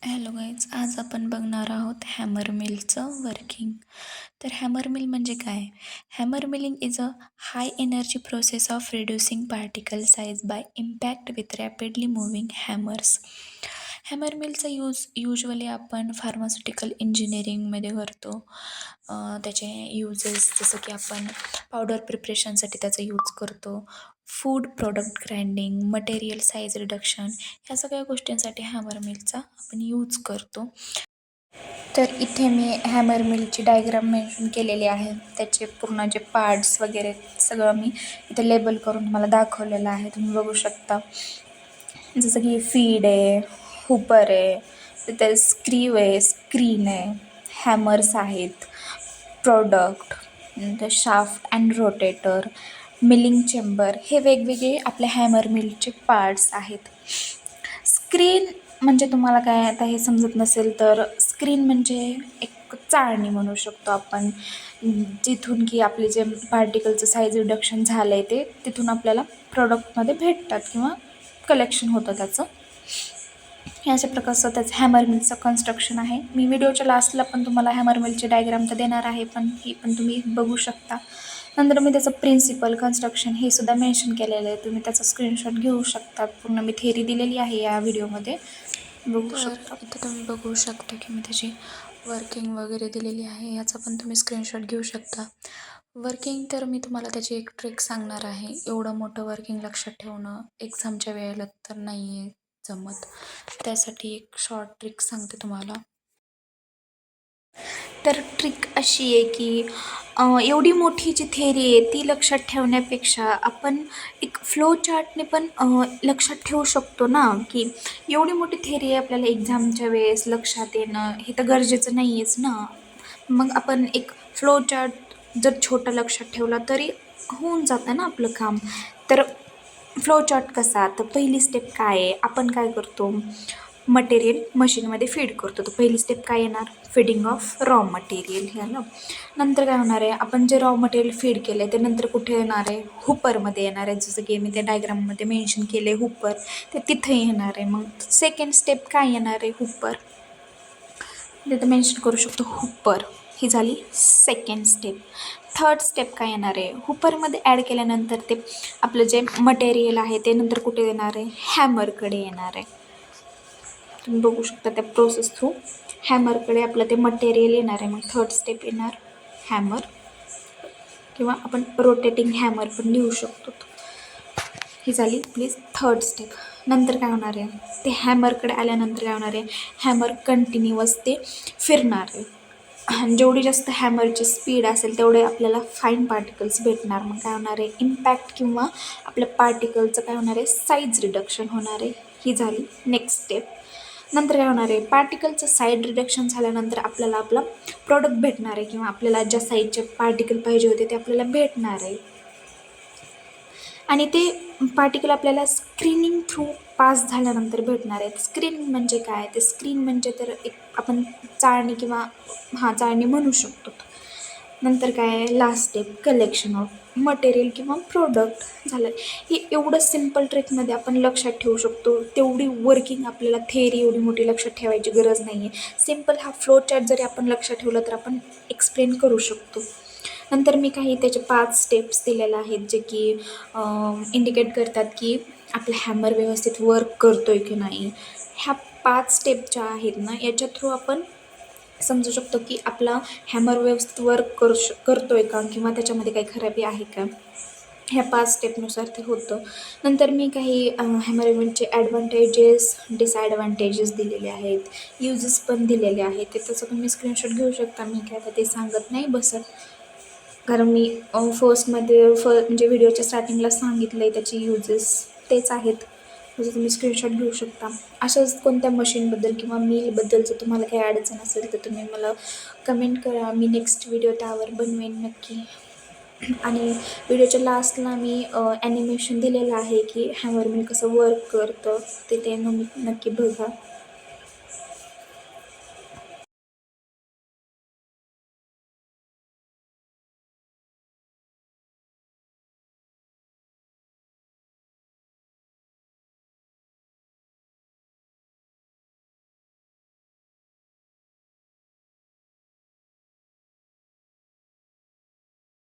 Hello guys, आज आपण बघणार आहोत हॅमर मिलचं वर्किंग. तर हॅमर मिल म्हणजे काय? Hammer milling is a high energy process of reducing particle size by impact with rapidly moving hammers. Hammer मिलचा युजली आपण फार्मास्युटिकल इंजिनिअरिंगमध्ये करतो. त्याचे युजेस जसं की आपण पावडर प्रिपरेशनसाठी त्याचा यूज करतो, food product grinding, material size reduction, ह्या सगळ्या गोष्टींसाठी हॅमर मिलचा आपण यूज करतो. तर इथे मी हॅमर मिलची डायग्राम मेन्शन केलेली आहे. त्याचे पूर्ण जे पार्ट्स वगैरे सगळं मी इथे लेबल करून तुम्हाला दाखवलेलं आहे, तुम्ही बघू शकता. जसं की फीड आहे, हुपर आहे, तिथे स्क्रीव आहे, स्क्रीन आहे, हॅमर्स आहेत, प्रोडक्ट, नंतर shaft and rotator, milling chamber, हे वेगवेगळे आपल्या हॅमर मिलचे पार्ट्स आहेत. स्क्रीन म्हणजे तुम्हाला काय आता हे समजत नसेल तर स्क्रीन म्हणजे एक चाळणी म्हणू शकतो आपण, जिथून की आपले जे पार्टिकलचं साईज रिडक्शन झालं आहे ते तिथून आपल्याला प्रोडक्टमध्ये भेटतात किंवा कलेक्शन होतं त्याचं. हे अशा प्रकारचं त्याचं हॅमर मिलचं कन्स्ट्रक्शन आहे. मी व्हिडिओच्या लास्टला पण तुम्हाला हॅमर मिलची डायग्राम तर देणार आहे, पण ही पण तुम्ही बघू शकता. नंतर मी त्याचं प्रिन्सिपल कन्स्ट्रक्शन हे सुद्धा मेन्शन केलेलं आहे, तुम्ही त्याचा स्क्रीनशॉट घेऊ शकतात. पूर्ण मी थेरी दिलेली आहे या व्हिडिओमध्ये, बघू शकता. इथं तुम्ही बघू शकता की मी त्याची वर्किंग वगैरे दिलेली आहे, याचा पण तुम्ही स्क्रीनशॉट घेऊ शकता. वर्किंग तर मी तुम्हाला त्याची एक ट्रिक सांगणार आहे. एवढं मोठं वर्किंग लक्षात ठेवणं एक्झामच्या वेळेला तर नाही आहे जमत, त्यासाठी एक शॉर्ट ट्रिक सांगते तुम्हाला. तर ट्रिक अशी आहे की एवढी मोठी जी थेरी आहे ती लक्षात ठेवण्यापेक्षा आपण एक फ्लो चार्टने पण लक्षात ठेवू शकतो ना, की एवढी मोठी थेरी आहे आपल्याला एक्झामच्या वेळेस लक्षात येणं हे तर गरजेचं नाही आहेच ना. मग आपण एक फ्लो चार्ट जर छोटा लक्षात ठेवला तरी होऊन जातं ना आपलं काम. तर फ्लो चार्ट कसा, तर पहिली स्टेप काय आहे, आपण काय करतो, मटेरियल मशीनमध्ये फीड करतो. तर पहिली स्टेप काय येणार, फीडिंग ऑफ रॉ मटेरियल हे ना. नंतर काय होणार आहे, आपण जे रॉ मटेरियल फीड केलं आहे ते नंतर कुठे येणार आहे, हुपरमध्ये येणार आहे. जसं की मी त्या डायग्राममध्ये मेन्शन केलं आहे हुपर, ते तिथे येणार आहे. मग सेकंड स्टेप काय येणार आहे, हुपर, तिथं मेन्शन करू शकतो हुपर, ही झाली सेकंड स्टेप. थर्ड स्टेप काय येणार आहे, हुपरमध्ये ॲड केल्यानंतर ते आपलं जे मटेरियल आहे ते नंतर कुठे येणार आहे, हॅमरकडे येणार आहे. तुम्ही बघू शकता त्या प्रोसेस थ्रू हॅमरकडे आपलं ते मटेरियल येणार आहे. मग थर्ड स्टेप येणार हॅमर, किंवा आपण रोटेटिंग हॅमर पण लिहू शकतो. ही झाली प्लीज थर्ड स्टेप. नंतर काय होणार आहे, ते हॅमरकडे आल्यानंतर काय होणार आहे, हॅमर कंटिन्युअस ते फिरणार आहे. आणि जेवढी जास्त हॅमरची स्पीड असेल तेवढे आपल्याला फाईन पार्टिकल्स भेटणार. मग काय होणार आहे, इम्पॅक्ट किंवा आपल्या पार्टिकलचं काय होणार आहे, साईज रिडक्शन होणार आहे. ही झाली नेक्स्ट स्टेप. नंतर काय होणार आहे, पार्टिकलचं साईड रिडक्शन झाल्यानंतर आपल्याला आपला प्रोडक्ट भेटणार आहे, किंवा आपल्याला ज्या साईजचे पार्टिकल पाहिजे होते ते आपल्याला भेटणार आहे. आणि ते पार्टिकल आपल्याला स्क्रीनिंग थ्रू पास झाल्यानंतर भेटणार आहेत. स्क्रीनिंग म्हणजे काय, ते स्क्रीन म्हणजे तर एक आपण चाळणी किंवा चाळणी म्हणू शकतो. नंतर काय, last step collection of material किंवा प्रोडक्ट झालं. हे एवढं सिम्पल ट्रिकमध्ये आपण लक्षात ठेवू शकतो. तेवढी वर्किंग आपल्याला थेअरी एवढी मोठी लक्षात ठेवायची गरज नाही आहे. सिम्पल हा फ्लो चार्ट जरी आपण लक्षात ठेवला तर आपण एक्सप्लेन करू शकतो. नंतर मी काही त्याचे 5 स्टेप्स दिलेले आहेत, जे की इंडिकेट करतात की आपला हॅमर व्यवस्थित वर्क करतो आहे की नाही. ह्या 5 स्टेप ज्या आहेत ना, याच्या थ्रू आपण समजू शकतो की आपला हॅमर व्यवस्थित वर्क करतो आहे का, किंवा त्याच्यामध्ये काही खराबी आहे का. ह्या 5 स्टेपनुसार ते होतं. नंतर मी काही हॅमरमेंटचे ॲडव्हान्टेजेस, डिसॲडव्हान्टेजेस दिलेले आहेत, यूजेस पण दिलेले आहेत. ते तसं पण मी स्क्रीनशॉट घेऊ शकता. मी काय आता ते सांगत नाही बसत, कारण मी फर्स्टमध्ये म्हणजे व्हिडिओच्या स्टार्टिंगला सांगितलं आहे त्याचे यूजेस तेच आहेत. म्हणजे तुम्ही स्क्रीनशॉट घेऊ शकता. अशाच कोणत्या मशीनबद्दल किंवा मिलबद्दल जर तुम्हाला काही अडचण असेल तर तुम्ही मला कमेंट करा. मी नेक्स्ट व्हिडिओ त्यावर बनवेन नक्की. आणि व्हिडिओच्या लास्टला मी ॲनिमेशन दिलेलं आहे की हॅमर मिल कसं वर्क करतं, ते नक्की बघा.